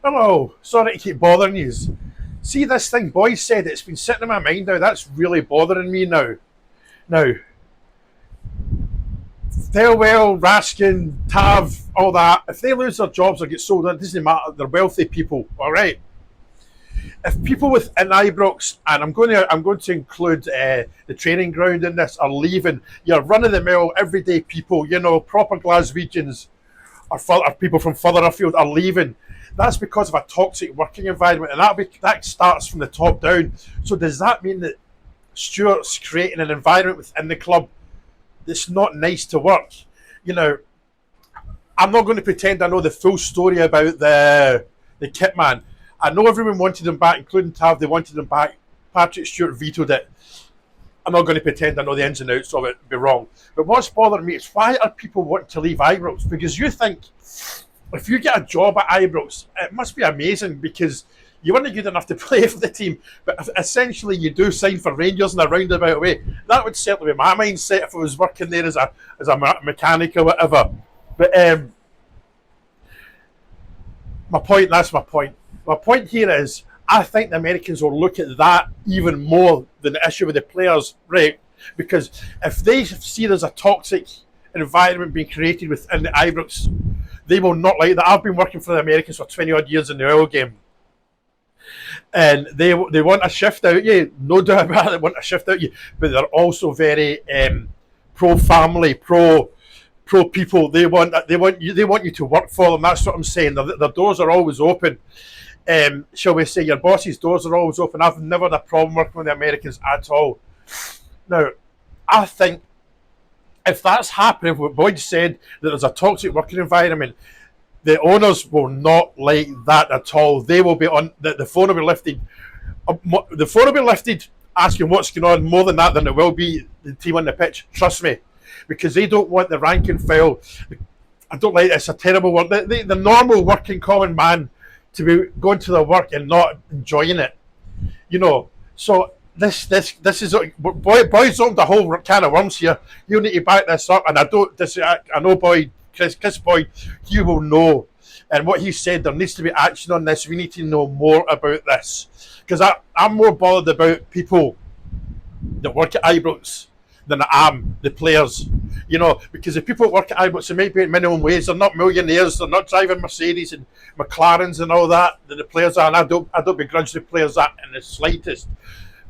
Hello, sorry to keep bothering you. See this thing Boyd said, it's been sitting in my mind now, that's really bothering me now. Now, Thelwell, Raskin, Tav, all that, if they lose their jobs or get sold, it doesn't matter, they're wealthy people, alright? If people within Ibrox, and I'm going to include the training ground in this, are leaving, you're run-of-the-mill, everyday people, proper Glaswegians, or people from further afield are leaving. That's because of a toxic working environment, and that starts from the top down. So does that mean that Stuart's creating an environment within the club that's not nice to work? You know, I'm not going to pretend I know the full story about the kit man. I know everyone wanted him back, including Tav. They wanted him back. Patrick Stewart vetoed it. I'm not going to pretend I know the ins and outs of it. Be wrong. But what's bothering me is why are people wanting to leave Ibrox? Because you think if you get a job at Ibrox, it must be amazing because you weren't good enough to play for the team, but essentially you do sign for Rangers in a roundabout way. That would certainly be my mindset if I was working there as a mechanic or whatever. But that's my point. My point here is I think the Americans will look at that even more than the issue with the players, right? Because if they see there's a toxic environment being created within the Ibrox, they will not like that. I've been working for the Americans for 20 odd years in the oil game. And they want a shift out you, no doubt about it, they want a shift out you, but they're also very pro family, pro people. They want you to work for them. That's what I'm saying. Their doors are always open. Shall we say your boss's doors are always open. I've never had a problem working with the Americans at all. Now, I think if that's happening, what Boyd said, that there's a toxic working environment, the owners will not like that at all. They will be on the phone will be lifted. The phone will be lifted, asking what's going on more than that than it will be the team on the pitch. Trust me, because they don't want the rank and file. I don't like it. It's a terrible word. The normal working common man to be going to their work and not enjoying it. So this is Boyd's opened a whole can of worms here. You need to back this up, and I know Kris Boyd, he will know. And what he said, there needs to be action on this. We need to know more about this. Because I'm more bothered about people that work at Ibrox than I am the players. Because the people that work at Ibrox, they might be at minimum wage, they're not millionaires, they're not driving Mercedes and McLarens and all that the players are, and I don't begrudge the players that in the slightest.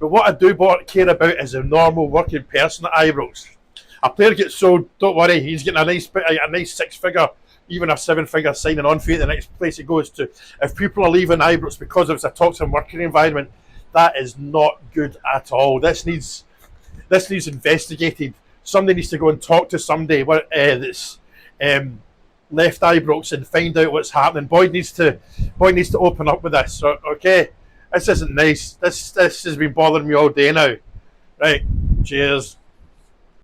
But what I do care about is a normal working person at Ibrox. A player gets sold, don't worry, he's getting a nice six-figure, even a seven-figure signing on fee at the next place he goes to. If people are leaving Ibrox because it's a toxic working environment, that is not good at all. This needs investigated. Somebody needs to go and talk to somebody that's left Ibrox and find out what's happening. Boyd needs to open up with this. Okay, this isn't nice. This has been bothering me all day now. Right, cheers.